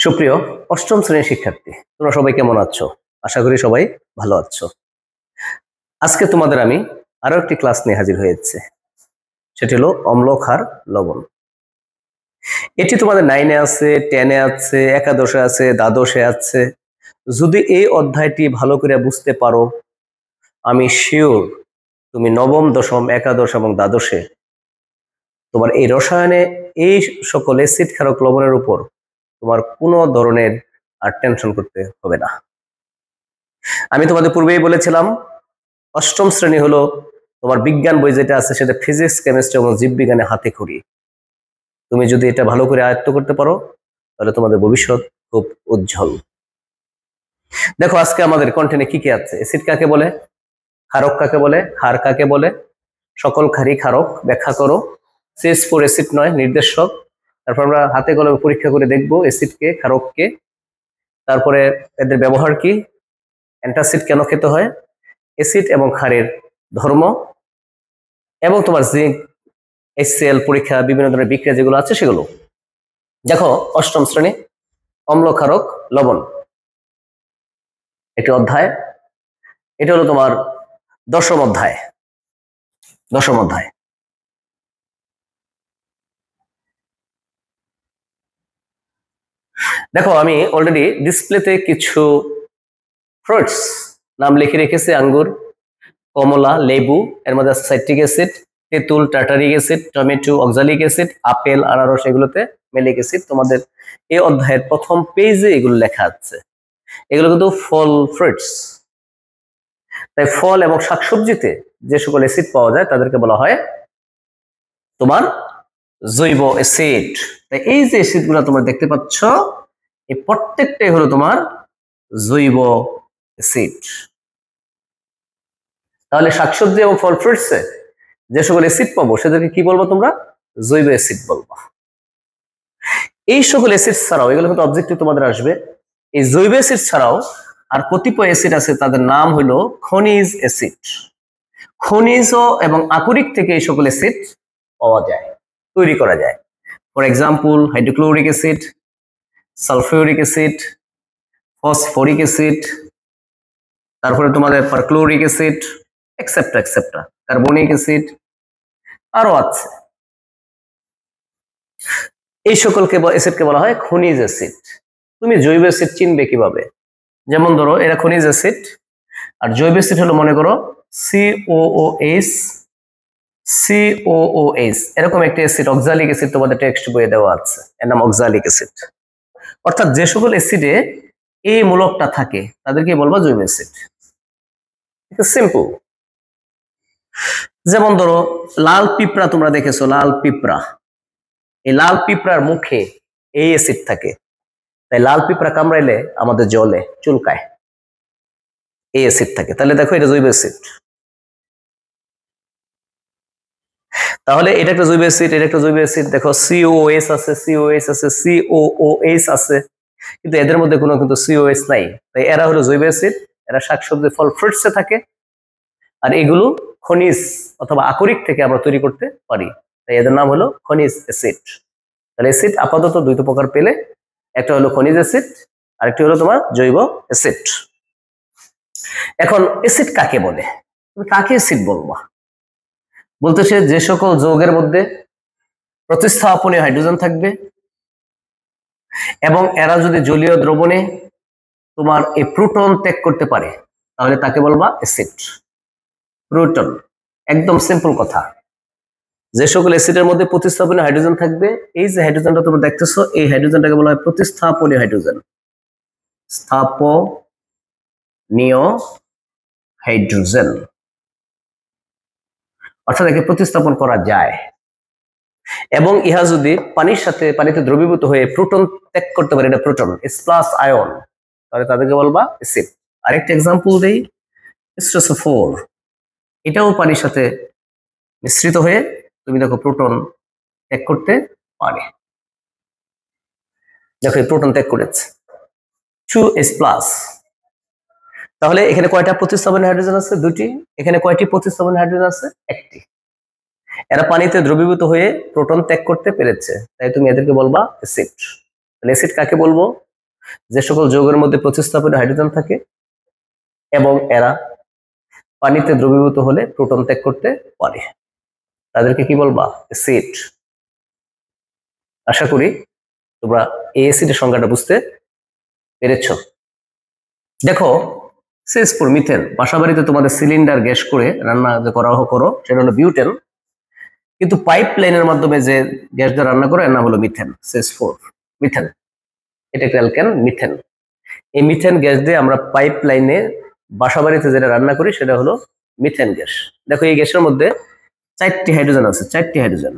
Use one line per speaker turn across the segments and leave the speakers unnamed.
সুপ্রিয় অষ্টম শ্রেণীর শিক্ষার্থী, তোমরা সবাই কেমন আছো? আশা করি সবাই ভালো আছো। আজকে তোমাদের আমি আরো একটি ক্লাস নিয়ে হাজির হয়েছে, সেটি হলো অম্ল, ক্ষার, লবণ। এটি তোমাদের 9-এ আছে, 10-এ আছে, একাদশে আছে, দ্বাদশে আছে। যদি এই অধ্যায়টি ভালো করে বুঝতে পারো, আমি শিওর তুমি নবম, দশম, একাদশ এবং দ্বাদশে তোমার এই রসায়নে এই সকল অ্যাসিড, ক্ষারক, লবণের উপর তোমার কোনো ধরনের আর টেনশন করতে হবে না। আমি তোমাদের পূর্বেই বলেছিলাম, অষ্টম শ্রেণী হলো তোমার বিজ্ঞান বই যেটা আছে সেটা ফিজিক্স, কেমিস্ট্রি এবং জীববিজ্ঞানে হাতে খড়ি। তুমি যদি এটা ভালো করে আয়ত্ত করতে পারো তাহলে তোমাদের ভবিষ্যৎ খুব উজ্জ্বল। দেখো আজকে আমাদের কন্টেন্টে কি কি আছে। অ্যাসিড কাকে বলে, ক্ষারক কাকে বলে, ক্ষার কাকে বলে, সকল ক্ষারই ক্ষারক ব্যাখ্যা করো। CH4 অ্যাসিড নয়, নির্দেশক। তারপর আমরা হাতে কলমে পরীক্ষা করে দেখবো অ্যাসিডকে, ক্ষারককে, তারপরে এদের ব্যবহার কি, অ্যান্টাসিড কেন খেতে হয়, অ্যাসিড এবং ক্ষারের ধর্ম, এবং তোমার জিঙ্ক, HCl পরীক্ষা, বিভিন্ন ধরনের বিক্রিয়া যেগুলো আছে সেগুলো। দেখো অষ্টম শ্রেণী অম্ল, ক্ষারক, লবণ একটি অধ্যায়। এটা হলো তোমার দশম অধ্যায়। দেখো আমি অলরেডি ডিসপ্লেতে কিছু ফ্রুটস নাম লিখে রেখেছি। আঙ্গুর, কমলা, লেবু, এর মধ্যে আছে সাইট্রিক অ্যাসিড, তেঁতুল, tartaric acid, tomato, oxalic acid, apple, আনারস, এগুলোতে মেলিক অ্যাসিড। তোমাদের এই অধ্যায়ের প্রথম পেজে এগুলো লেখা আছে। এগুলো কিন্তু ফল, ফ্রুটস। তাই ফল এবং শাকসবজিতে যে সকল অ্যাসিড পাওয়া যায় তাদেরকে বলা হয় তোমার জৈব অ্যাসিড। তাই এই যে অ্যাসিড গুলা তোমরা দেখতে পাচ্ছ, এই প্রত্যেকটাই হলো তোমার জৈব অ্যাসিড। তাহলে শাকসবজি এবং ফল, ফ্রুটসে যে সকল অ্যাসিড পাবো সেদেরকে কি বলবো তোমরা? জৈব অ্যাসিড বলবো। এই সকল অ্যাসিড ছাড়াও, এগুলো কিন্তু অবজেক্টিভ তোমাদের আসবে, এই জৈব অ্যাসিড ছাড়াও আর কতিপয় অ্যাসিড আছে, তাদের নাম হলো খনিজ অ্যাসিড। খনিজ এবং আকরিক থেকে এই সকল অ্যাসিড পাওয়া যায়, তৈরি করা যায়। For example hydrochloric acid, sulphuric acid, phosphoric acid, তারপরে তোমাদের পারক্লোরিক অ্যাসিড, এক্সেপ্ট্রা এক্সেপ্ট্রা, কার্বনিক অ্যাসিড, আরো আছে। এই সকলকে অ্যাসিডকে বলা হয় খনিজ অ্যাসিড। তুমি জৈব অ্যাসিড চিনবে কিভাবে? যেমন ধরো এরা খনিজ অ্যাসিড, আর জৈব অ্যাসিড হলো মনে করো COOH, COOH, এরকম একটা অ্যাসিড, অক্সালিক অ্যাসিড তোমাদের টেক্সট বইয়ে দেওয়া আছে, এর নাম অক্সালিক অ্যাসিড। অর্থাৎ যে সকল অ্যাসিডে এই মূলকটা থাকে তাদেরকে বলবো জৈব অ্যাসিড। সিম্পল। যেমন ধরো লাল পিঁপড়া, তোমরা দেখেছো লাল পিঁপড়া, এই লাল পিঁপড়ার মুখে এই অ্যাসিড থাকে। তাই লাল পিঁপড়া কামড়াইলে আমাদের জলে চুলকায়, এই অ্যাসিড থাকে। তাহলে দেখো এটা জৈব অ্যাসিড। তাহলে এটা একটা জৈব অ্যাসিড, এটা একটা জৈব অ্যাসিড। দেখো COOH আছে, COH আছে, COOH আছে, কিন্তু এদের মধ্যে কোনো কিন্তু COH নাই। তাই এরা হলো জৈব অ্যাসিড। এরা শাকসবজি, ফল, ফ্রুটসে থাকে, আর এগুলো খনিজ অথবা আকরিক থেকে আমরা তৈরি করতে পারি। তাই এদের নাম হলো খনিজ অ্যাসিড। তাহলে অ্যাসিড আপাতত দুইটা প্রকার পেলে, একটা হলো খনিজ অ্যাসিড, আরেকটি হলো তোমার জৈব অ্যাসিড। এখন অ্যাসিড কাকে বলে? তুমি কাকে অ্যাসিড বলবা? বলতেছে যে সকল যৌগের মধ্যে প্রতিস্থাপনীয় হাইড্রোজেন থাকবে এবং এরা যদি জলীয় দ্রবণে তোমার এই প্রোটন ত্যাগ করতে পারে তাহলে তাকে বলবা অ্যাসিড। প্রোটন, একদম সিম্পল কথা। যে সকল অ্যাসিডের মধ্যে প্রতিস্থাপনীয় হাইড্রোজেন থাকবে, এই যে হাইড্রোজেনটা তোমরা দেখতেছো, এই হাইড্রোজেনটাকে বলা হয় প্রতিস্থাপনীয় হাইড্রোজেন। স্থাপনীয় হাইড্রোজেন, অর্থাৎ একে প্রতিস্থাপন করা যায়। এবং ইহা যদি পানির সাথে, পানিতে দ্রবীভূত হয়ে প্রোটন ত্যাগ করতে পারে, এটা প্রোটন, H+ আয়ন, তাহলে তাদেরকে বলবা অ্যাসিড। আরেকটা এক্সাম্পল দেই, H2SO4, এটাও পানির সাথে মিশ্রিত হয়ে তুমি দেখো প্রোটন ত্যাগ করতে পারে। দেখো এই প্রোটন ত্যাগ করেছে 2H+। তাহলে এখানে কয়টা প্রতিস্থাপন হাইড্রোজেন আছে? দুটি। এখানে কয়টি প্রতিস্থাপন হাইড্রোজেন আছে? একটি। এরা পানিতে দ্রবীভূত হয়ে প্রোটন ত্যাগ করতে পেরেছে, তাই তুমি এদেরকে বলবা অ্যাসিড। তাহলে অ্যাসিড কাকে বলবো? যে সকল যৌগের মধ্যে প্রতিস্থাপনে হাইড্রোজেন থাকে এবং এরা পানিতে দ্রবীভূত হলে প্রোটন ত্যাগ করতে পারে, তাদেরকে কি বলবা? অ্যাসিড। আশা করি তোমরা এই অ্যাসিডের সংজ্ঞাটা বুঝতে পেরেছ। দেখো CH4 মিথেন, বাসাবাড়িতে তোমাদের সিলিন্ডার গ্যাস করে রান্না যে করো সেটা হলো বিউটেন, কিন্তু পাইপ লাইনের মাধ্যমে যে গ্যাস দিয়ে রান্না করো এর নাম হলো মিথেন, CH4 মিথেন। এটা একটা অ্যালকেন মিথেন। এই মিথেন গ্যাস দিয়ে আমরা পাইপ লাইনে বাসাবাড়িতে যেটা রান্না করি সেটা হলো মিথেন গ্যাস। দেখো এই গ্যাসের মধ্যে 4টি হাইড্রোজেন আছে, 4টি হাইড্রোজেন,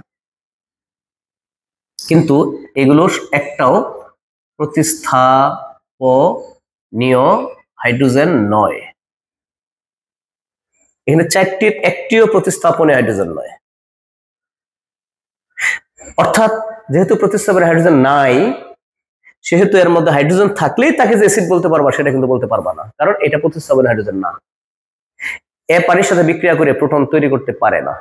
কিন্তু এগুলো একটাও প্রতিস্থাপনীয় হাইড্রোজেন নয়। এখানে 4টির একটিও প্রতিস্থাপনীয় হাইড্রোজেন নয়। অর্থাৎ যেহেতু প্রতিস্থাপনের হাইড্রোজেন নাই, সেহেতু এর মধ্যে হাইড্রোজেন থাকলেই তাকে যে অ্যাসিড বলতে পারবা সেটা কিন্তু বলতে পারবা না, কারণ এটা প্রতিস্থাপনের হাইড্রোজেন না। এ পানির সাথে বিক্রিয়া করে প্রোটন তৈরি করতে পারে না।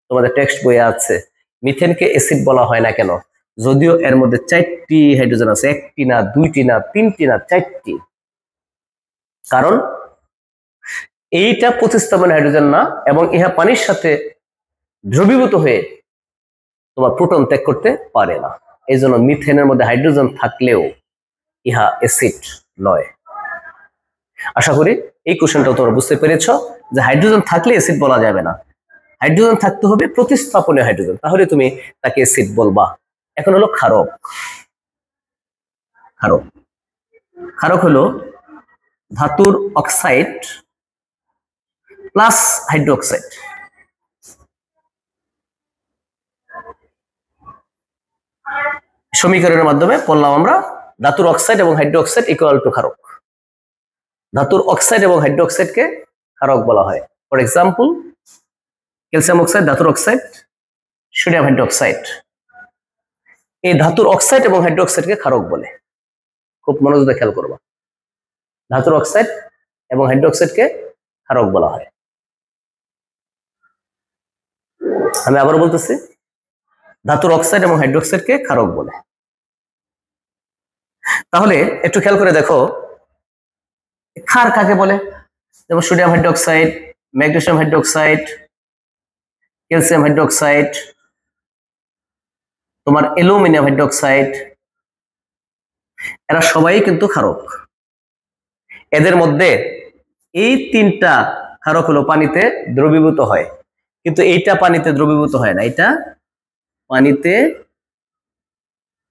তোমাদের টেক্সট বইয়ে আছে মিথেনকে অ্যাসিড বলা হয় না কেন, যদিও এর মধ্যে 4টি হাইড্রোজেন আছে, 1টি না, 2টি না, 3টি না, 4টি। কারণ এইটা প্রতিস্থাপনের হাইড্রোজেন না এবং ইহা পানির সাথে দ্রবীভূত হয়ে তোমার প্রোটন ত্যাগ করতে পারে না। এই জন্য মিথেনের মধ্যে হাইড্রোজেন থাকলেও ইহা অ্যাসিড নয়। আশা করি এই কোশ্চেনটা তোমরা বুঝতে পেরেছ যে হাইড্রোজেন থাকলে অ্যাসিড বলা যাবে না, হাইড্রোজেন থাকতে হবে প্রতিস্থাপনীয় হাইড্রোজেন, তাহলে তুমি তাকে অ্যাসিড বলবা। এখন হলো ক্ষারক। ক্ষারক ক্ষারক হলো ধাতুর অক্সাইড প্লাস হাইড্রোক্সাইড। সমীকরণের মাধ্যমে বললাম আমরা ধাতুর অক্সাইড এবং হাইড্রোক্সাইড ইকুয়াল টু ক্ষারক। ধাতুর অক্সাইড এবং হাইড্রোক্সাইডকে ক্ষারক বলা হয়। ফর এক্সাম্পল ক্যালসিয়াম অক্সাইড ধাতুর অক্সাইড, সোডিয়াম হাইড্রোক্সাইড। এই ধাতুর অক্সাইড এবং হাইড্রোক্সাইডকে ক্ষারক বলে। খুব মনোযোগ দিয়ে খেয়াল করবা, ধাতুর অক্সাইড এবং হাইড্রোক্সাইডকে ক্ষারক বলা হয়। আমি আবার বলতেছি, ধাতুর অক্সাইড এবং হাইড্রোক্সাইডকে ক্ষারক বলে। তাহলে একটু খেয়াল করে দেখো ক্ষার কাকে বলে, যেমন sodium hydroxide, magnesium hydroxide, calcium hydroxide, তোমার অ্যালুমিনিয়াম হাইড্রোক্সাইড, এরা সবাই কিন্তু ক্ষারক। এদের মধ্যে এই 3টা ক্ষারক হলো পানিতে দ্রবীভূত হয়, কিন্তু এইটা পানিতে দ্রবীভূত হয় না, এটা পানিতে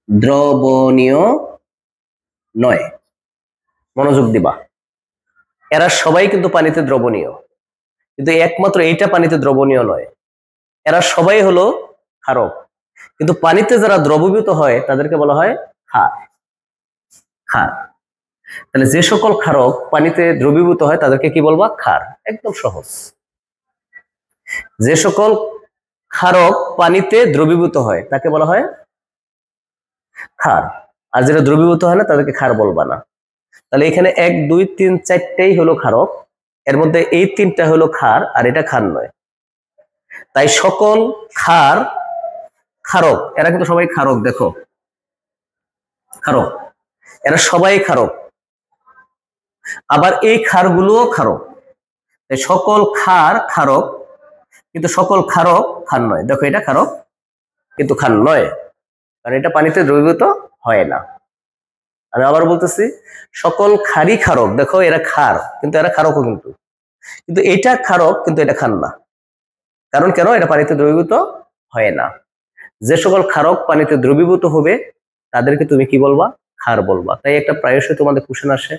দ্রবণীয় নয়। মনোযোগ দিবা, এরা সবাই কিন্তু পানিতে দ্রবণীয়, কিন্তু একমাত্র এইটা পানিতে দ্রবণীয় নয়। এরা সবাই হলো ক্ষারক, কিন্তু পানিতে যারা দ্রবীভূত হয় তাদেরকে বলা হয় ক্ষার। ক্ষার। তাহলে যে সকল ক্ষারক পানিতে দ্রবীভূত হয় তাদেরকে কি বলবা? ক্ষার। একদম সহজ। যে সকল ক্ষারক পানিতে দ্রবীভূত হয় তাকে বলা হয় ক্ষার, আর যেটা দ্রবীভূত হয় না তাদেরকে ক্ষার বলবা না। তাহলে এখানে 1 2 3 4টাই হলো ক্ষারক, এর মধ্যে এই 3টা হলো ক্ষার আর এটা ক্ষার নয়। তাই সকল ক্ষার ক্ষারক, এরা কিন্তু সবাই ক্ষারক। দেখো ক্ষারক, এরা সবাই ক্ষারক, আবার এই ক্ষারগুলোও ক্ষারক। তাই সকল ক্ষার ক্ষারক, কিন্তু সকল ক্ষারক ক্ষার নয়। দেখো এটা ক্ষারক কিন্তু ক্ষার নয়, কারণ এটা পানিতে দ্রবীভূত হয় না। আমি আবার বলতেছি, সকল ক্ষারই ক্ষারক। দেখো এরা ক্ষার, কিন্তু এরা ক্ষারকও কিন্তু, কিন্তু এটা ক্ষারক কিন্তু এটা ক্ষার না। কারণ কেন? এটা পানিতে দ্রবীভূত হয় না। যে সকল ক্ষারক পানিতে দ্রবীভূত হবে তাদেরকে তুমি কি বলবা? ক্ষার বলবা। তাই একটা প্রায়শই তোমাদের কোশ্চেন আসে,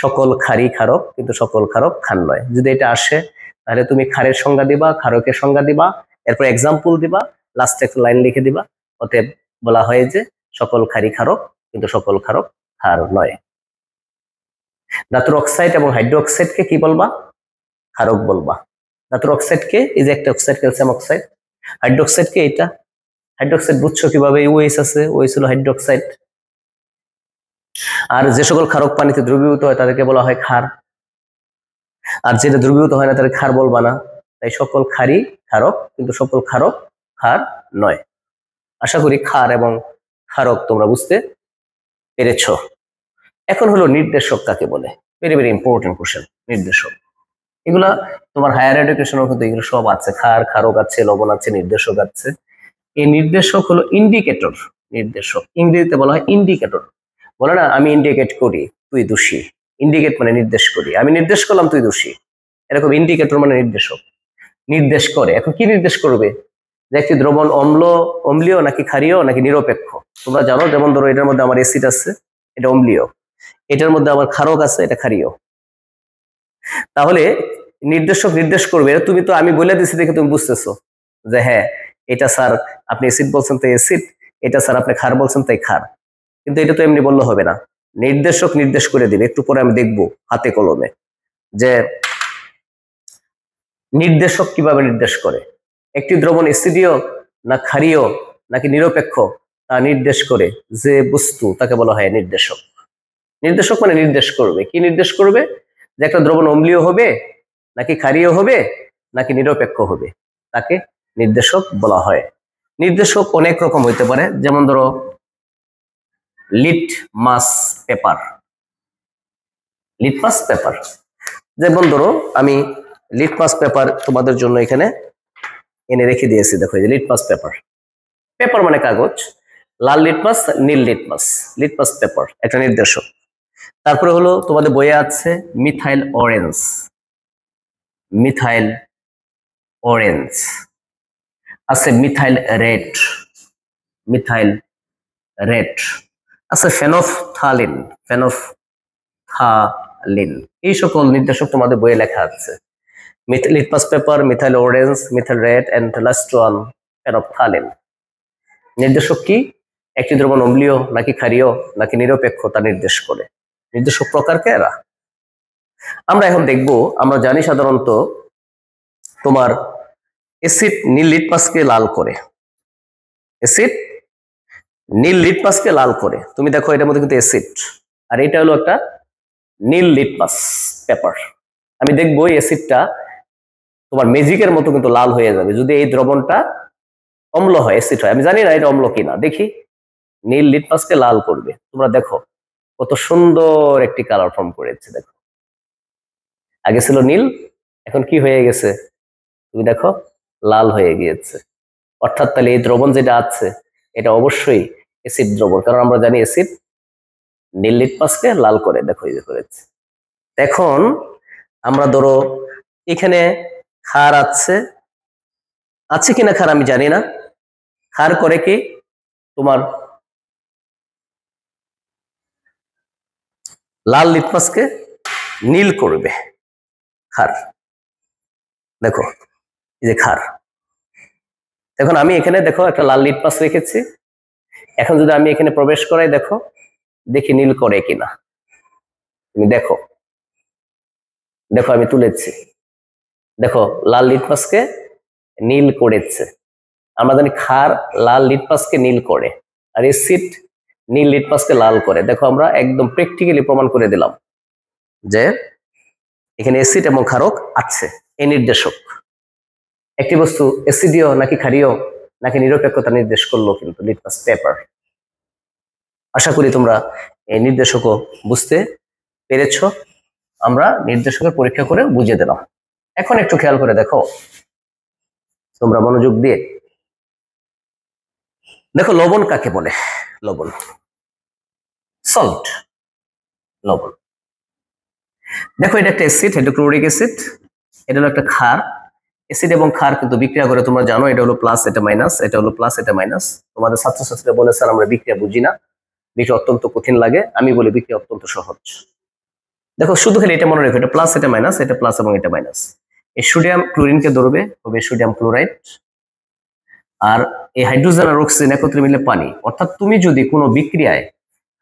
সকল ক্ষারই ক্ষারক কিন্তু সকল ক্ষারক ক্ষার নয়। যদি এটা আসে তাহলে তুমি ক্ষারের সংজ্ঞা দিবা, ক্ষারকের সংজ্ঞা দিবা, এরপর এক্সাম্পল দিবা, লাস্টে একটা লাইন লিখে দিবা। অতএব বলা হয় যে সকল ক্ষারই ক্ষারক কিন্তু সকল ক্ষারক ক্ষার নয়। ধাতুর অক্সাইড এবং হাইড্রোক্সাইডকে কি বলবা? ক্ষারক বলবা। ধাতুর অক্সাইডকে এই যে একটা অক্সাইড ক্যালসিয়াম অক্সাইড, হাইড্রোক্সাইডকে এটা। হাইড্রোক্সাইড বুঝছো কিভাবে? ওএইচ আছে, ওএইচ হলো হাইড্রোক্সাইড। আর যে সকল ক্ষারক পানিতে দ্রবীভূত হয় তাদেরকে বলা হয় ক্ষার, আর যেটা দ্রবীভূত হয় না তাদের ক্ষার বলবা না। তাই সকল ক্ষারই ক্ষারক কিন্তু সকল ক্ষারক ক্ষার নয়। আশা করি ক্ষার এবং ক্ষারক তোমরা বুঝতে পেরেছ। এখন হলো নির্দেশক কাকে বলে, ভেরি ভেরি ইম্পর্টেন্ট কোশ্চেন। নির্দেশক এগুলা তোমার হায়ার এডুকেশনের কিন্তু এগুলো সব আছে, ক্ষার, ক্ষারক আছে, লবণ আছে, নির্দেশক আছে। এই নির্দেশক হলো ইন্ডিকেটর। নির্দেশক ইংরেজিতে বলা হয় ইন্ডিকেটর। বলে না আমি ইন্ডিকেট করি তুই দোষী, ইন্ডিকেট মানে নির্দেশ করি, আমি নির্দেশ করলাম তুই দোষী, এরকম ইন্ডিকেটর মানে নির্দেশক। নির্দেশ করে, এখন কি নির্দেশ করবে যে একটি দ্রবণ অম্লীয় নাকি ক্ষারীয় নাকি নিরপেক্ষ। তোমরা জানো, যেমন ধরো এটার মধ্যে আমার অ্যাসিড আছে, এটা অম্লীয়, এটার মধ্যে আমার ক্ষারক আছে, এটা ক্ষারীয়। তাহলে নির্দেশক নির্দেশ করবে, তুমি তো আমি বলে দিছি দেখে তুমি বুঝতেছো যে হ্যাঁ এটা স্যার আপনি অ্যাসিড বলছেন তাই অ্যাসিড, এটা স্যার আপনি ক্ষার বলছেন তাই ক্ষার। কিন্তু এটা তো এমনি বললে হবে না, নির্দেশক নির্দেশ করে দিবে। একটু পরে আমি দেখবো হাতে কলমে যে নির্দেশক কিভাবে নির্দেশ করে। একটি দ্রবণ অ্যাসিডীয় না ক্ষারীয় নাকি নিরপেক্ষ তা নির্দেশ করে যে বস্তু তাকে বলা হয় নির্দেশক। নির্দেশক মানে নির্দেশ করবে, কি নির্দেশ করবে যে একটা দ্রবণ অম্লীয় হবে নাকি ক্ষারীয় হবে নাকি নিরপেক্ষ হবে, তাকে নির্দেশক বলা হয়। নির্দেশক অনেক রকম হইতে পারে, যেমন ধরো লিটমাস পেপার। লিটমাস পেপার, যেমন ধরো আমি লিটমাস পেপার তোমাদের জন্য এখানে এনে রেখে দিয়েছি, দেখো এই যে লিটমাস পেপার। পেপার মানে কাগজ, লাল লিটমাস, নীল লিটমাস, লিটমাস পেপার একটা নির্দেশক। তারপরে হলো তোমাদের বইয়ে আছে মিথাইল অরেঞ্জ, মিথাইল অরেঞ্জ আছে, মিথাইল রেড, মিথাইল রেড আছে, ফেনফথালিন, ফেনফথালিন, এই সকল নির্দেশক তোমাদের বইয়ে লেখা আছে। Litmus paper, methyl orange, methyl red and last one phenolphthalein. নির্দেশক কি, একটি দ্রবণ অম্লীয় নাকি ক্ষারীয় নাকি নিরপেক্ষ তা নির্দেশ করে। নির্দেশক প্রকারকে এরা। আমরা এখন দেখব, আমরা জানি সাধারণত তোমার অ্যাসিড নীল লিটমাসকে লাল করে, অ্যাসিড নীল লিটমাসকে লাল করে। তুমি দেখো এটার মধ্যে কিন্তু অ্যাসিড, আর এটা হলো একটা নীল লিটমাস পেপার। আমি দেখবো এই অ্যাসিডটা তোমার ম্যাজিকের মতো কিন্তু লাল হয়ে যাবে যদি এই দ্রবণটা অম্ল হয়, অ্যাসিড হয়। আমি জানি না এটা অম্ল কিনা, দেখি নীল লিটমাসকে লাল করবে। তোমরা দেখো কত সুন্দর একটি কালার ফর্ম করেছে, দেখো আগে ছিল নীল, এখন কি হয়ে গেছে তুমি দেখো লাল হয়ে গিয়েছে। অর্থাৎ তাহলে এই দ্রবণ যেটা আছে এটা অবশ্যই অ্যাসিড দ্রবণ, কারণ আমরা জানি অ্যাসিড নীল লিটমাসকে লাল করে। দেখো এই যে করেছে। এখন আমরা ধরো এখানে ক্ষার আছে কিনা ক্ষার আমি জানি না, ক্ষার করে কি তোমার লাল লিটমাসকে নীল করবে, ক্ষার। দেখো এই যে ক্ষার, এখন আমি এখানে দেখো একটা লাল লিটমাস রেখেছি, এখন যদি আমি এখানে প্রবেশ করাই দেখো, দেখি নীল করে কিনা। তুমি দেখো, দেখো আমি তুলেছি, দেখো লাল লিটমাসকে নীল করেছে। আমরা জানি ক্ষার লাল লিটমাসকে নীল করে, আর অ্যাসিড নীল লিটমাসকে লাল করে। দেখো আমরা একদম প্র্যাকটিক্যালি প্রমাণ করে দিলাম যে এখানে অ্যাসিড এবং ক্ষারক আছে। এই নির্দেশক একটি বস্তু অ্যাসিডীয় নাকি ক্ষারীয় নাকি নিরপেক্ষতা নির্দেশ করলো কিন্তু লিটমাস পেপার। আশা করি তোমরা এই নির্দেশকও বুঝতে পেরেছ। আমরা নির্দেশকের পরীক্ষা করে বুঝিয়ে দিলাম। এখন একটু খেয়াল করে দেখো তোমরা মনোযোগ দিয়ে দেখো, লবণ কাকে বলে। লবণ, সল্ট, লবণ। দেখো এটা একটা অ্যাসিড, হাইড্রোক্লোরিক অ্যাসিড, এটা হলো একটা ক্ষার। অ্যাসিড এবং ক্ষার কিন্তু বিক্রিয়া করে, তোমরা জানো এটা হলো প্লাস এটা মাইনাস, এটা হলো প্লাস এটা মাইনাস। তোমাদের ছাত্রছাত্রীরা বলে স্যার আমরা বিক্রিয়া বুঝি না, বিক্রিয়া অত্যন্ত কঠিন লাগে। আমি বলি বিক্রিয়া অত্যন্ত সহজ। দেখো শুধু খালি এটা মনে রেখো, এটা প্লাস এটা মাইনাস, এটা প্লাস এবং এটা মাইনাস। এই সোডিয়াম ক্লোরিনকে ধরবে, হবে সোডিয়াম ক্লোরাইড, আর এই হাইড্রোজেন আর অক্সিজেন একত্রে মিলে পানি। অর্থাৎ তুমি যদি কোনো বিক্রিয়ায়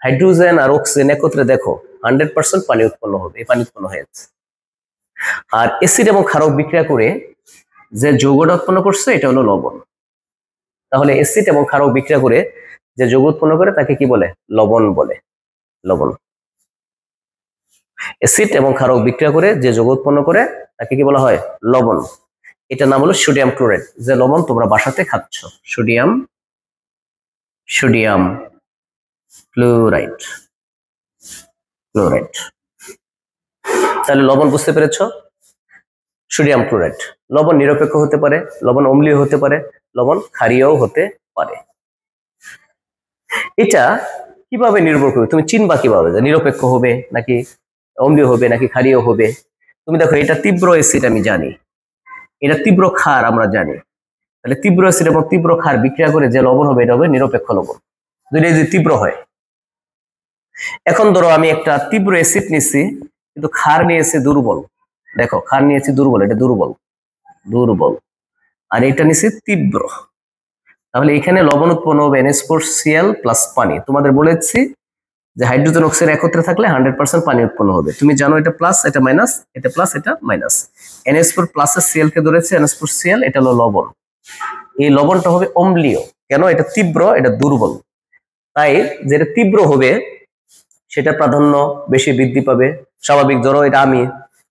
হাইড্রোজেন আর অক্সিজেন একত্রে দেখো 100% পানি উৎপন্ন হবে, এই পানি উৎপন্ন হয়েছে। আর অ্যাসিড এবং ক্ষারক বিক্রিয়া করে যে যৌগটা উৎপন্ন করছে এটা হলো লবণ। তাহলে অ্যাসিড এবং ক্ষারক বিক্রিয়া করে যে যৌগ উৎপন্ন করে তাকে কি বলে, লবণ বলে। লবণ, অ্যাসিড এবং ক্ষারক বিক্রিয়া করে যে যৌগ উৎপন্ন করে তাকে কি বলা হয়, লবণ। এটার নাম হলো সোডিয়াম ক্লোরাইড, যে লবণ তোমরা বাসাতে খাচ্ছ, সোডিয়াম সোডিয়াম ক্লোরাইড। ক্লোরাইড। তাহলে লবণ বুঝতে পেরেছ? Sodium chloride. লবণ নিরপেক্ষ হতে পারে, লবণ অম্লীয় হতে পারে, লবণ ক্ষারীয়ও হতে পারে। এটা কিভাবে নির্ভর করবে, তুমি চিনবা কিভাবে যে নিরপেক্ষ হবে নাকি অম্লীয় হবে নাকি ক্ষারীয় হবে? তুমি দেখো, এটা তীব্র অ্যাসিড আমি জানি, এটা তীব্র ক্ষার আমরা জানি। তাহলে তীব্র অ্যাসিড এবং তীব্র ক্ষার বিক্রিয়া করে যে লবণ হবে এটা হবে নিরপেক্ষ লবণ, যদি তীব্র হয়। এখন ধরো আমি একটা তীব্র অ্যাসিড নিচ্ছি কিন্তু ক্ষার নিয়েছি দুর্বল, দেখো ক্ষার নিয়েছি দুর্বল, এটা দুর্বল দুর্বল, আর এটা নিচ্ছি তীব্র। তাহলে এখানে লবণ উৎপন্ন হবে NH4Cl প্লাস পানি। তোমাদের বলেছি যে হাইড্রোজেন অক্সাইড একত্রে থাকলে 100% পানি উৎপন্ন হবে। তুমি জানো এটা প্লাস এটা মাইনাস, এটা প্লাস এটা মাইনাস। NH4 প্লাসের Cl কে ধরেছে NH4Cl, এটা হলো লবণ। এই লবণটা হবে অম্লীয়, কেন? এটা তীব্র, এটা দুর্বল। তাই যেটা তীব্র হবে সেটা প্রাধান্য বেশি বৃদ্ধি পাবে। স্বাভাবিক, ধরো এটা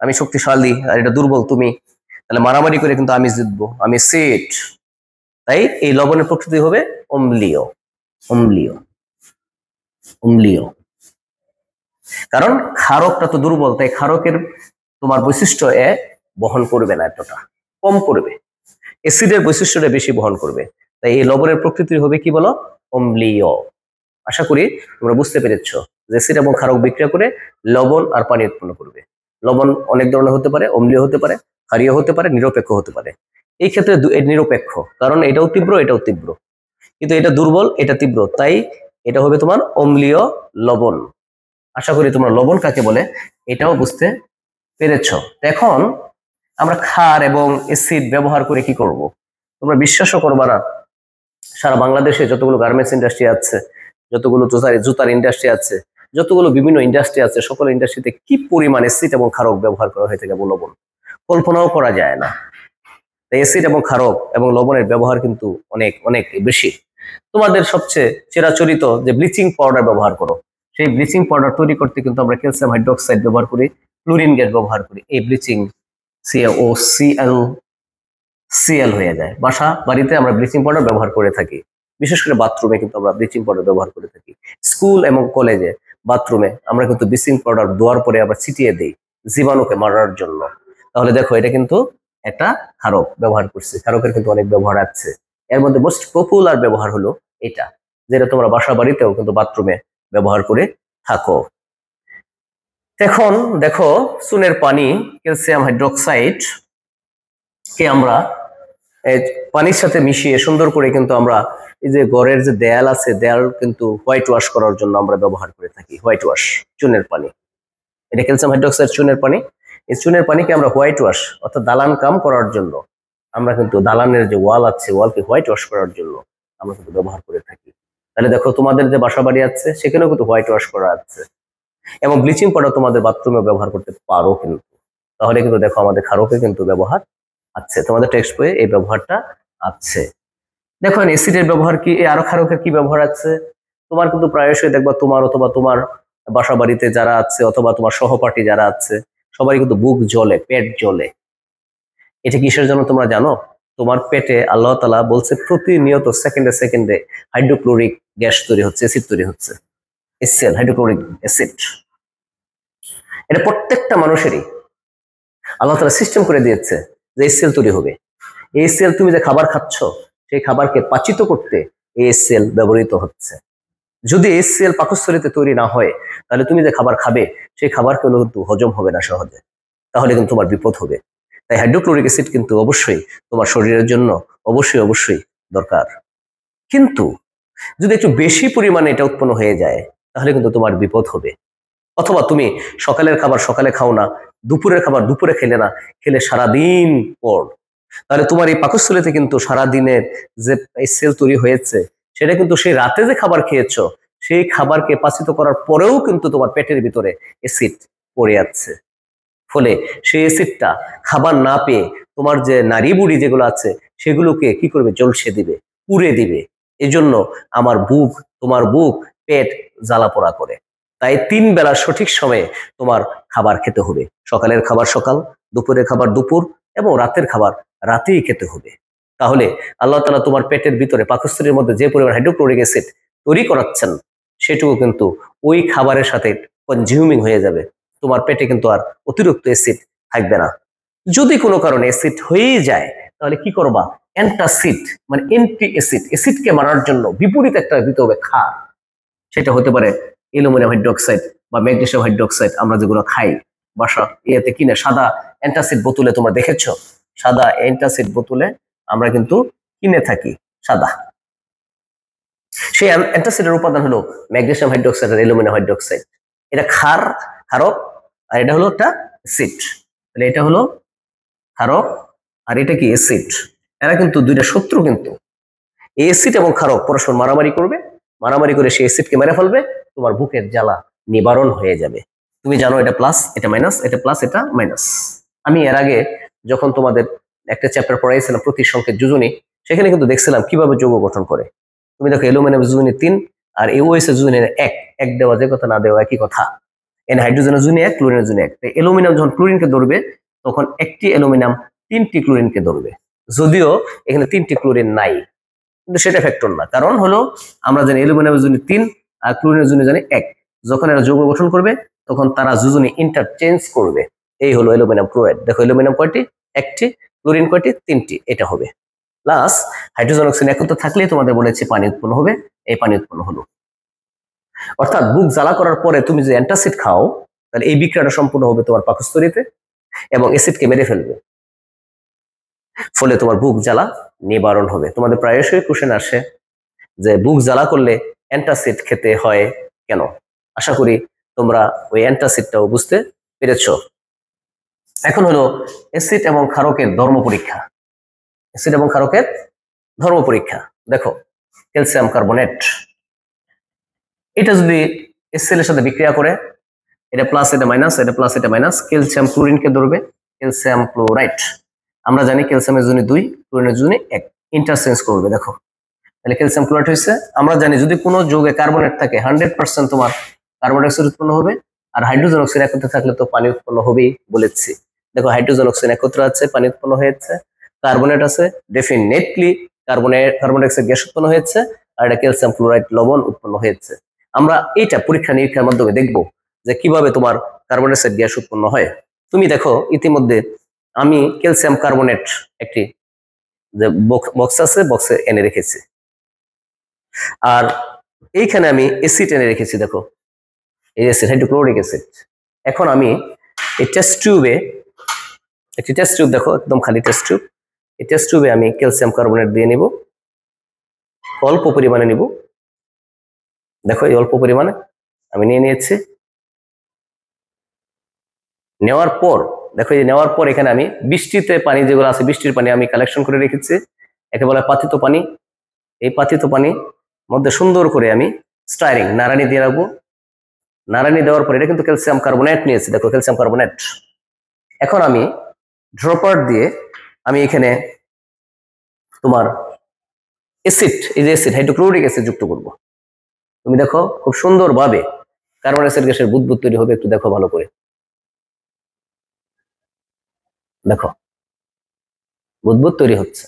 আমি শক্তিশালী আর এটা দুর্বল তুমি, তাহলে মারামারি করে কিন্তু আমি জিতবো, আমি সেট। তাই এই লবণের প্রকৃতি হবে অম্লীয়, অম্লীয় অম্লীয়। কারণ ক্ষারকটা তো দুর্বল, তাই ক্ষারকের তোমার বৈশিষ্ট্য এ বহন করবে না, এতটা কম করবে। অ্যাসিডের বৈশিষ্ট্যটা বেশি বহন করবে। তাই এই লবণের প্রকৃতি হবে কি বলো? অম্লীয়। আশা করি তোমরা বুঝতে পেরেছ যে অ্যাসিড এবং ক্ষারক বিক্রিয়া করে লবণ আর পানি উৎপন্ন করবে। লবণ অনেক ধরনের হতে পারে, অম্লীয় হতে পারে, ক্ষারীয় হতে পারে, নিরপেক্ষ হতে পারে। এই ক্ষেত্রে নিরপেক্ষ, কারণ এটাও তীব্র এটাও তীব্র, কিন্তু এটা দুর্বল এটা তীব্র, তাই এটা হবে তোমার অম্লীয় লবণ। আশা করি তোমরা লবণ কাকে বলে এটাও বুঝতে পেরেছ। এখন আমরা ক্ষার এবং অ্যাসিড ব্যবহার করে কি করব? তোমরা বিশ্বাসও করবা না, সারা বাংলাদেশে যতগুলো গার্মেন্টস ইন্ডাস্ট্রি আছে, যতগুলো জুতার ইন্ডাস্ট্রি আছে, যতগুলো বিভিন্ন ইন্ডাস্ট্রি আছে, সকল ইন্ডাস্ট্রিতে কি পরিমাণ অ্যাসিড এবং ক্ষারক ব্যবহার করা হয়ে থাকে লবণ, কল্পনাও করা যায় না। অ্যাসিড এবং ক্ষারক এবং লবণের ব্যবহার কিন্তু অনেক অনেক বেশি। তোমাদের সবচেয়ে চিরাচরিত যে ব্লিচিং পাউডার ব্যবহার করো, সেই ব্লিচিং পাউডার তৈরি করতে কিন্তু আমরা ক্যালসিয়াম হাইড্রোক্সাইড ব্যবহার করি, ক্লোরিন গ্যাস ব্যবহার করি। এই ব্লিচিং CaOCl হয়ে যায়। বাড়িতে আমরা ব্লিচিং পাউডার ব্যবহার করে থাকি, বিশেষ করে বাথরুমে কিন্তু আমরা ব্লিচিং পাউডার ব্যবহার করে থাকি। স্কুল এবং কলেজে বাথরুমে আমরা কিন্তু ব্লিচিং পাউডার দেওয়ার পরে আবার ছিটিয়ে দিই জীবাণুকে মারার জন্য। তাহলে দেখো, এটা কিন্তু একটা ক্ষারক ব্যবহার করছে। ক্ষারকের কিন্তু অনেক ব্যবহার আছে, এর মধ্যে মোস্ট পপুলার ব্যবহার হলো এটা, যেটা তোমরা বাসা বাড়িতেও কিন্তু বাথরুমে ব্যবহার করে থাকো। এখন দেখো, চুনের পানি ক্যালসিয়াম হাইড্রোক্সাইড কে আমরা পানির সাথে মিশিয়ে সুন্দর করে কিন্তু আমরা এই যে ঘরের যে দেয়াল আছে, দেয়াল কিন্তু হোয়াইট ওয়াশ করার জন্য আমরা ব্যবহার করে থাকি। হোয়াইট ওয়াশ, চুনের পানি, এটা ক্যালসিয়াম হাইড্রোক্সাইড চুনের পানি। এই চুনের পানিকে আমরা হোয়াইট ওয়াশ অর্থাৎ দালান কাম করার জন্য, আমরা কিন্তু দালানের যে ওয়াল আছে, ওয়ালকে হোয়াইট ওয়াশ করার জন্য আমরা কিন্তু ব্যবহার করে থাকি। তাহলে দেখো, তোমাদের যে বাসা বাড়ি আছে সেখানেও কিন্তু হোয়াইট ওয়াশ করা আছে, এবং ব্লিচিং পাউডার তোমাদের বাথরুমে ব্যবহার করতে পারো কিন্তু। তাহলে কিন্তু দেখো, আমাদের ক্ষারকে কিন্তু ব্যবহার আছে, তোমাদের টেক্সট বইয়ে এই ব্যবহারটা আছে। দেখো অ্যাসিডের ব্যবহার কি, আরো ক্ষারকের কি ব্যবহার আছে। তোমার কিন্তু প্রায়শই দেখবা তোমার অথবা তোমার বাসা বাড়িতে যারা আছে অথবা তোমার সহপাঠী যারা আছে, সবাই কিন্তু বুক জ্বলে, পেট জ্বলে। এটা কিসের জন্য তোমরা জানো? তোমার পেটে আল্লাহ তাআলা বলছে প্রতিনিয়ত সেকেন্ডে সেকেন্ডে হাইড্রোক্লোরিক গ্যাস তৈরি হচ্ছে, অ্যাসিড তৈরি হচ্ছে, HCl হাইড্রোক্লোরিক অ্যাসিড। এটা প্রত্যেকটা মানুষেরই আল্লাহ তাআলা সিস্টেম করে দিয়েছে যে HCl তৈরি হবে। এই HCl তুমি যে খাবার খাচ্ছ, সেই খাবারকে পাচিত করতে এই HCl ব্যবহৃত হচ্ছে। যদি HCl পাকস্থলীতে তৈরি না হয়, তাহলে তুমি যে খাবার খাবে সেই খাবার কিন্তু হজম হবে না সহজে, তাহলে কিন্তু তোমার বিপদ হবে। তাই হাইড্রোক্লোরিক অ্যাসিড কিন্তু অবশ্যই তোমার শরীরের জন্য অবশ্যই অবশ্যই দরকার। কিন্তু যদি একটু বেশি পরিমাণে এটা উৎপন্ন হয়ে যায়, তাহলে কিন্তু তোমার বিপদ হবে। অথবা তুমি সকালের খাবার সকালে খাও না, দুপুরের খাবার দুপুরে খেলে না, খেলে সারাদিন পর, তাহলে তোমার এই পাকস্থলীতে কিন্তু সারাদিনের যে সেল তৈরি হয়েছে, সেটা কিন্তু সেই রাতে যে খাবার খেয়েছো সেই খাবারকে পাচিত করার পরেও কিন্তু তোমার পেটের ভিতরে অ্যাসিড পড়ে যাচ্ছে। ফলে সেই অ্যাসিডটা খাবার না পেয়ে তোমার যে নাড়ি বুড়ি যেগুলো আছে সেগুলোকে কি করবে? ঝলসে দিবে, পুড়ে দিবে। এজন্য তোমার বুক পেট জ্বালা পোড়া করে। তাই 3 বেলা সঠিক সময়ে তোমার খাবার খেতে হবে। সকালের খাবার সকাল, দুপুরের খাবার দুপুর, এবং রাতের খাবার রাতেই খেতে হবে। তাহলে আল্লাহ তাআলা তোমার পেটের ভিতরে পাকস্থলীর মধ্যে যে পরিমাণ হাইড্রোক্লোরিক অ্যাসিড তৈরি করাচ্ছেন, সেটুকু কিন্তু ওই খাবারের সাথে কনজিউমিং হয়ে যাবে, তোমার পেটে কিন্তু আর অতিরিক্ত অ্যাসিড থাকবে না। যদি কোনো কারণে অ্যাসিড হয়েই যায় তাহলে কি করবা, অ্যান্টাসিড মানে অ্যান্টি অ্যাসিড, অ্যাসিডকে মারার জন্য বিপরীত একটা দিতে হবে ক্ষার। সেটা হতে পারে অ্যালুমিনিয়াম হাইড্রোক্সাইড বা ম্যাগনেসিয়াম হাইড্রোক্সাইড, আমরা যেগুলো খাই বাসা ইয়েতে কিনে সাদা অ্যান্টাসিড বোতলে, তোমরা দেখেছো সাদা অ্যান্টাসিড বোতলে আমরা কিন্তু কিনে থাকি সাদা। সেই অ্যান্টাসিডের উপাদান হলো ম্যাগনেসিয়াম হাইড্রোক্সাইড আর অ্যালুমিনিয়াম হাইড্রোক্সাইড। এটা ক্ষারক আর এটা হলো একটা অ্যাসিড। তাহলে এটা হলো ক্ষারক আর এটা কি অ্যাসিড। এরা কিন্তু দুইটা শত্রু, কিন্তু এই অ্যাসিড এবং ক্ষারক পরস্পর মারামারি করবে, মারামারি করে সেই অ্যাসিডকে মেরে ফেলবে, তোমার বুকের জ্বালা নিবারণ হয়ে যাবে। তুমি জানো এটা প্লাস এটা মাইনাস, এটা প্লাস এটা মাইনাস। আমি এর আগে যখন তোমাদের একটা চ্যাপ্টার পড়াইছিলাম প্রতিসংখ্যক যোজনী, সেখানে কিন্তু দেখছিলাম কিভাবে যৌগ গঠন করে। তুমি দেখো অ্যালুমিনিয়াম যোজনী 3 আর OH এর যোজনী 1, এক দেওয়া যে কথা না দেওয়া একই কথা। এখানে হাইড্রোজেনের যোজনী 1, ক্লোরিনের যোজনী 1। অ্যালুমিনিয়াম যখন ক্লোরিনকে ধরবে তখন একটি অ্যালুমিনিয়াম 3টি ক্লোরিনকে ধরবে, যদিও এখানে 3টি ক্লোরিন নাই, কিন্তু সেটা ফ্যাক্টর না। কারণ হলো আমরা জানি অ্যালুমিনিয়ামের যোজনী 3 আর ক্লোরিনের যোজনী জানি 1। যখন এরা যৌগ গঠন করবে তখন তারা যোজনী ইন্টারচেঞ্জ করবে। এই হলো অ্যালুমিনিয়াম ক্লোরাইড। দেখো অ্যালুমিনিয়াম কয়টি, একটি, ক্লোরিন কয়টি, 3টি, এটা হবে। প্লাস হাইড্রোজেন অক্সিজেন একত্র থাকলেই তোমাদের বলেছে পানি উৎপন্ন হবে, এই পানি উৎপন্ন হলো। অর্থাৎ বুক জ্বালা করার পরে তুমি যে অ্যান্টাসিড খাও তাহলে এই বিক্রিয়াটা সম্পূর্ণ হবে তোমার পাকস্থলীতে এবং অ্যাসিডকে মেরে ফেলবে, ফলে তোমার বুক জ্বালা নিবারণ হবে। তোমাদের প্রায়শই কোশ্চেন আসে যে বুক জ্বালা করলে অ্যান্টাসিড খেতে হয় কেন। আশা করি তোমরা ওই অ্যান্টাসিডটাও বুঝতে পেরেছো। এখন হলো অ্যাসিড এবং ক্ষারকের ধর্ম পরীক্ষা। অ্যাসিড এবং ক্ষারকের ধর্ম পরীক্ষা। দেখো ক্যালসিয়াম কার্বনেট, এটা যদি HCl এর সাথে বিক্রিয়া করে, এটা প্লাস এটা মাইনাস, এটা প্লাস এটা মাইনাস, ক্যালসিয়াম ক্লোরিনকে ধরবে ক্যালসিয়াম ক্লোরাইড। আমরা জানি ক্যালসিয়ামের জন্য 2, ক্লোরিনের জন্য 1, ইন্টারচেঞ্জ করবে। দেখো তাহলে ক্যালসিয়াম ক্লোরাইড হয়েছে। আমরা জানি যদি কোনো যৌগে কার্বনেট থাকে 100% তোমার কার্বন ডাইঅক্সাইড উৎপন্ন হবে, আর হাইড্রোজেন অক্সাইড একত্রে থাকলে তো পানি উৎপন্ন হবেই বলেছি। দেখো হাইড্রোজেন অক্সাইড একত্রে আছে, পানি উৎপন্ন হয়েছে। কার্বনেট আছে, ডেফিনেটলি কার্বন ডাইঅক্সাইড গ্যাস উৎপন্ন হয়েছে, আর এটা ক্যালসিয়াম ক্লোরাইড লবণ উৎপন্ন হয়েছে। আমরা এটা পরীক্ষা নিরীক্ষার মাধ্যমে দেখব যে কিভাবে তোমার কার্বন ডাইঅক্সাইড গ্যাস উৎপন্ন হয়। তুমি দেখো ইতিমধ্যে আমি ক্যালসিয়াম কার্বনেট একটি যে বক্স আছে, বক্সে এনে রেখেছি, আর এইখানে আমি অ্যাসিড এনে রেখেছি। দেখো এই অ্যাসিড হাইড্রোক্লোরিক অ্যাসিড। এখন আমি এই টেস্ট টিউবে, একটি টেস্ট টিউব, দেখো একদম খালি টেস্ট টিউব, এই টেস্ট টিউবে আমি ক্যালসিয়াম কার্বনেট দিয়ে নিব, অল্প পরিমাণে নিব। দেখো এই অল্প পরিমাণে আমি নিয়ে নিয়েছি। নেওয়ার পর দেখো এই নেওয়ার পর এখানে আমি বৃষ্টিতে পানি যেগুলো আছে, বৃষ্টির পানি আমি কালেকশন করে রেখেছি, একে বলে পাতিত পানি। এই পাতিত পানি মধ্যে সুন্দর করে আমি স্টাইরিং নাড়ানি দিয়ে রাখবো। নাড়ানি দেওয়ার পর এটা কিন্তু ক্যালসিয়াম কার্বনেট নিয়েছি, দেখো ক্যালসিয়াম কার্বনেট। এখন আমি ড্রপার দিয়ে আমি এখানে তোমার অ্যাসিড, এই যে অ্যাসিড হাইড্রোক্লোরিক অ্যাসিড যুক্ত করব। তুমি দেখো খুব সুন্দরভাবে কার্বন ডাইঅক্সাইড গ্যাসের বুদবুদ তৈরি হবে। একটু দেখো ভালো করে, দেখো বুদবুদ তৈরি হচ্ছে।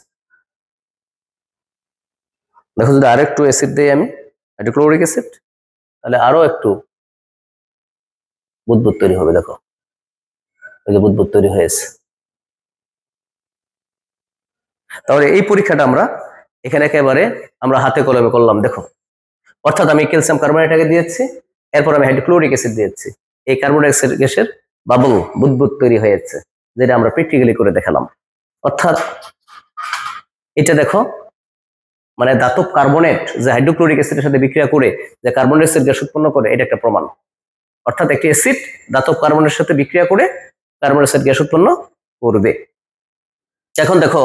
দেখো যদি আরো একটু অ্যাসিড দেই আমি, হাইড্রোক্লোরিক অ্যাসিড, তাহলে আরো একটু বুদবুদ তৈরি হবে। দেখো এই যে বুদবুদ তৈরি হয়েছে। তাহলে এই পরীক্ষাটা আমরা এখানে একেবারে আমরা হাতে কলমে করলাম। দেখো অর্থাৎ আমি ক্যালসিয়াম কার্বনেট দিয়েছি, এরপর আমি হাইড্রোক্লোরিক অ্যাসিড দিয়েছি, এই কার্বন ডাইঅক্সাইড গ্যাসের বাবল বুদবুদ তৈরি হয়েছে, যেটা আমরা প্র্যাকটিক্যালি করে দেখালাম। অর্থাৎ এটা দেখো মানে ধাতব কার্বনেট যে হাইড্রোক্লোরিক অ্যাসিডের সাথে বিক্রিয়া করে যে কার্বন ডাইঅক্সাইড গ্যাস উৎপন্ন করে, এটা একটা প্রমাণ। অর্থাৎ একটি অ্যাসিড ধাতব কার্বনের সাথে বিক্রিয়া করে কার্বন ডাইঅক্সাইড গ্যাস উৎপন্ন করবে। এখন দেখো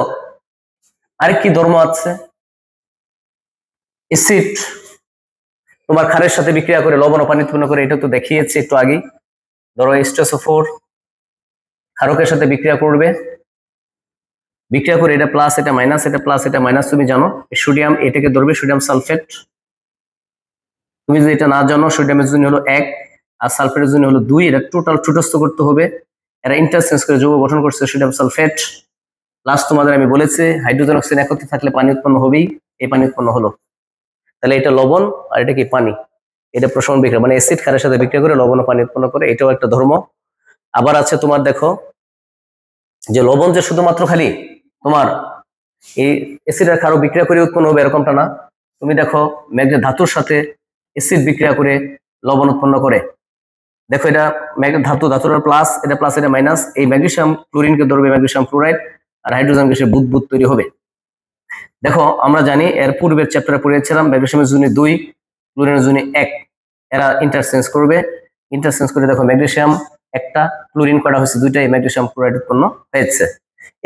আরেক কি ধর্ম আছে, অ্যাসিড তোমার ক্ষারের সাথে বিক্রিয়া করে লবণ ও পানি উৎপন্ন করে, এটা তো দেখিয়েছি একটু আগেই। ধরো H2SO4 ক্ষারকের সাথে বিক্রিয়া করবে, বিক্রিয়া করে এটা প্লাস এটা মাইনাস, এটা প্লাস এটা মাইনাস। তুমি জানো সোডিয়াম এটাকে ধরবে সোডিয়াম সালফেট। তুমি যদি এটা না জানো, সোডিয়ামের জন্য হলো 1 আর সালফেটের জন্য হলো 2, এটা টোটাল ঠুটস্থ করতে হবে। এরা ইন্টারচেঞ্জ করে যৌগ গঠন করছে সোডিয়াম সালফেট। লাস্ট তোমাদের আমি বলেছি হাইড্রোজেন অক্সাইড একত্রে থাকলে পানি উৎপন্ন হবেই, এই পানি উৎপন্ন হলো। তাহলে এটা লবণ আর এটা কি পানি, এটা প্রশমন বিক্রিয়া, মানে অ্যাসিড ক্ষারের সাথে বিক্রিয়া করে লবণ ও পানি উৎপন্ন করে, এটাও একটা ধর্ম। আবার আছে তোমার দেখো যে লবণ যে শুধুমাত্র খালি তোমার এই অ্যাসিড আর ক্ষারও বিক্রিয়া করে উৎপন্ন হবে এরকমটা না। তুমি দেখো ম্যাগনেট ধাতুর সাথে অ্যাসিড বিক্রিয়া করে লবণ উৎপন্ন করে। দেখো এটা ম্যাগনেট ধাতু, ধাতুর প্লাস, এটা প্লাস এটা মাইনাস, এই ম্যাগনেসিয়াম ক্লোরিনকে ধরবে ম্যাগনেসিয়াম ক্লোরাইড আর হাইড্রোজেন গ্যাসের বুদবুদ তৈরি হবে। দেখো আমরা জানি এর পূর্বের চ্যাপ্টারে পড়েছিলাম ম্যাগনেসিয়ামের জন্য 2, ক্লোরিনের জন্য 1, এরা ইন্টারচেঞ্জ করবে, ইন্টারচেঞ্জ করে দেখো ম্যাগনেসিয়াম একটা, ক্লোরিন করা হয়েছে 2টা, এই ম্যাগনেসিয়াম ক্লোরাইড উৎপন্ন হয়েছে।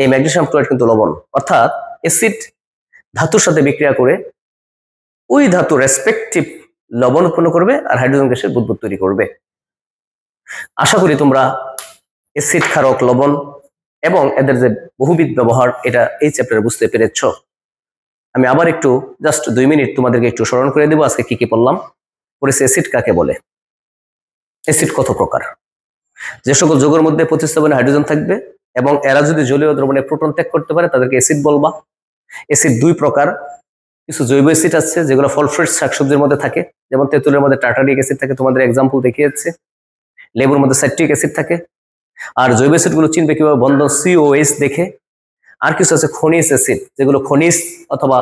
এই ম্যাগনেসিয়াম ক্লোরাইড কিন্তু লবণ, অর্থাৎ অ্যাসিড ধাতুর সাথে বিক্রিয়া করে ওই ধাতু রেসপেক্টিভ লবণ উৎপন্ন করবে আর হাইড্রোজেন গ্যাসের বুদবুদ তৈরি করবে। আশা করি তোমরা অ্যাসিড, ক্ষারক, লবণ এবং এদের যে বহুবিধ ব্যবহার এটা এই চ্যাপ্টারে বুঝতে পেরেছ। আমি আবার একটু জাস্ট 2 মিনিট তোমাদেরকে একটু স্মরণ করে দেবো আজকে কি কি পড়লাম। পড়েছে অ্যাসিড কাকে বলে, অ্যাসিড কত প্রকার, যে সকল যৌগের মধ্যে প্রতিস্থাপনে হাইড্রোজেন থাকবে এবং এরা যদি জলীয় দ্রবণে প্রোটন ত্যাগ করতে পারে তাদেরকে অ্যাসিড বলবা। অ্যাসিড 2 প্রকার, কিছু জৈব অ্যাসিড আছে যেগুলো ফল ফ্রুট শাকসবজির মধ্যে থাকে, যেমন তেঁতুলের মধ্যে টার্টারিক অ্যাসিড থাকে, তোমাদের এক্সাম্পল দেখিয়েছে। লেবুর মধ্যে সাইট্রিক অ্যাসিড থাকে। আর জৈব অ্যাসিড গুলো চিনবে কিভাবে, বন্ধন COH দেখে। আর কিছু আছে খনিজ অ্যাসিড, যেগুলো খনিজ অথবা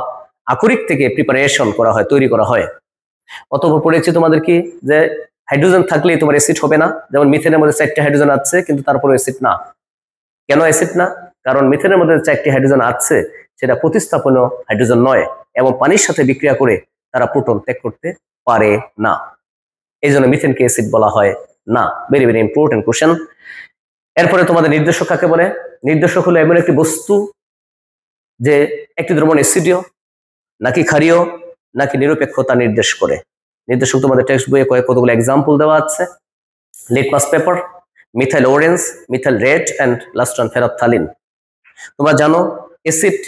আকরিক থেকে প্রিপারেশন করা হয়, তৈরি করা হয়। অতঃপর পড়েছি তোমাদের কি যে হাইড্রোজেন থাকলেই তোমার অ্যাসিড হবে না, যেমন মিথেনের মধ্যে 4টা হাইড্রোজেন আছে কিন্তু তারপরে অ্যাসিড না। কেন অ্যাসিড না? কারণ মিথেনের মধ্যে 4টি হাইড্রোজেন আছে, সেটা প্রতিস্থাপনীয় হাইড্রোজেন নয় এবং পানির সাথে বিক্রিয়া করে তারা প্রোটন ত্যাগ করতে পারে না, এই জন্য মিথেনকে অ্যাসিড বলা হয় না। Very very important question. এরপরে তোমাদের নির্দেশক কাকে বলে? নির্দেশক হলো এমন একটি বস্তু যে একটি দ্রবণ অ্যাসিডীয় নাকি ক্ষারীয় নাকি নিরপেক্ষতা নির্দেশ করে। নির্দেশক তোমাদের টেক্সট বইয়ে কতগুলো এক্সাম্পল দেওয়া আছে। Litmus paper, methyl orange, methyl red and last one phenolphthalein. তোমরা জানো অ্যাসিড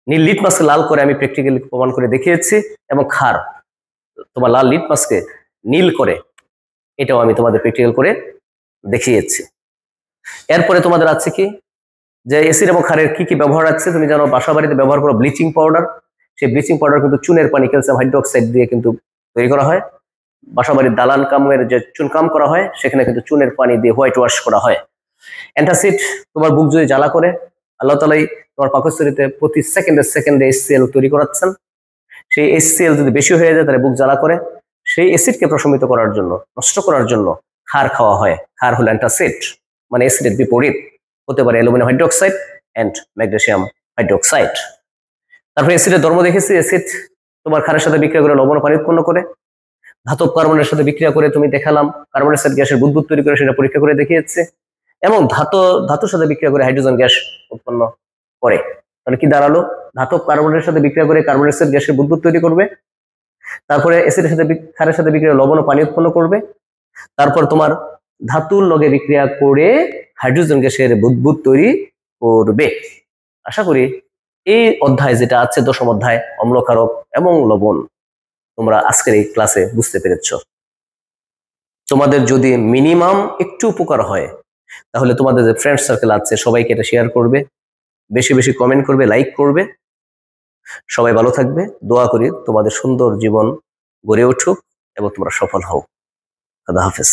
নীল লিটমাসকে লাল করে আমি প্র্যাকটিক্যালি প্রমাণ করে দেখিয়েছি, এবং ক্ষার তোমার লাল লিটমাসকে নীল করে, এটাও আমি তোমাদের প্র্যাকটিক্যাল করে দেখিয়েছি। এরপরে তোমাদের আছে কি যে অ্যাসিড এবং ক্ষারের কি কি ব্যবহার আছে। তুমি জানো বাসা বাড়িতে ব্যবহার করো ব্লিচিং পাউডার, সেই ব্লিচিং পাউডার কিন্তু চুনের পানি, ক্যালসিয়াম হাইড্রোক্সাইড দিয়ে কিন্তু তৈরি করা হয়। বাসা বাড়ির দালান কামের যে চুন কাম করা হয় সেখানে কিন্তু চুনের পানি দিয়ে হোয়াইট ওয়াশ করা হয়। অ্যান্টাসিড তোমার বুক যদি জ্বালা করে, আল্লাহ তাআলাই তোমার পাকস্থলীতে প্রতি সেকেন্ডে HCl তৈরি করাচ্ছেন। সেই HCl যদি বেশি হয়ে যায় তাহলে বুক জ্বালা করে, সেই অ্যাসিডকে প্রশমিত করার জন্য, নষ্ট করার জন্য ক্ষার খাওয়া হয়। ক্ষার হলো অ্যান্টাসিড, মানে অ্যাসিডের বিপরীত, হতে পারে aluminium hydroxide and magnesium hydroxide. তারপরে অ্যাসিডের ধর্ম দেখেছি, অ্যাসিড তোমার ক্ষারের সাথে বিক্রিয়া করে লবণ ও পানি উৎপন্ন করে। ধাতব কার্বনের সাথে বিক্রিয়া করে তুমি দেখালাম কার্বন ডাইঅক্সাইড গ্যাসের বুদবুদ তৈরি করে, সেটা পরীক্ষা করে দেখিয়েছে। এবং ধাতুর সাথে বিক্রিয়া করে হাইড্রোজেন গ্যাস উৎপন্ন করে। তাহলে কি দাঁড়ালো? ধাতব কার্বনের সাথে বিক্রিয়া করে কার্বন ডাইঅক্সাইড গ্যাসের বুদবুদ তৈরি করবে, তারপরে অ্যাসিডের সাথে ক্ষারের সাথে বিক্রিয়া লবণ ও পানি উৎপন্ন করবে, তারপর তোমার ধাতুর লগে বিক্রিয়া করে হাইড্রোজেন গ্যাসের বুদবুদ তৈরি করবে। আশা করি এই অধ্যায় যেটা আছে 10ম অধ্যায় অম্ল, ক্ষারক এবং লবণ, তোমরা আজকের এই ক্লাসে বুঝতে পেরেছ। তোমাদের যদি মিনিমাম একটু উপকার হয় তাহলে তোমাদের যে ফ্রেন্ড সার্কেল আছে সবাইকে এটা শেয়ার করবে, বেশি বেশি কমেন্ট করবে, লাইক করবে। সবাই ভালো থাকবে, দোয়া করি তোমাদের সুন্দর জীবন গড়ে উঠুক এবং তোমরা সফল হও। আল্লাহ হাফেজ।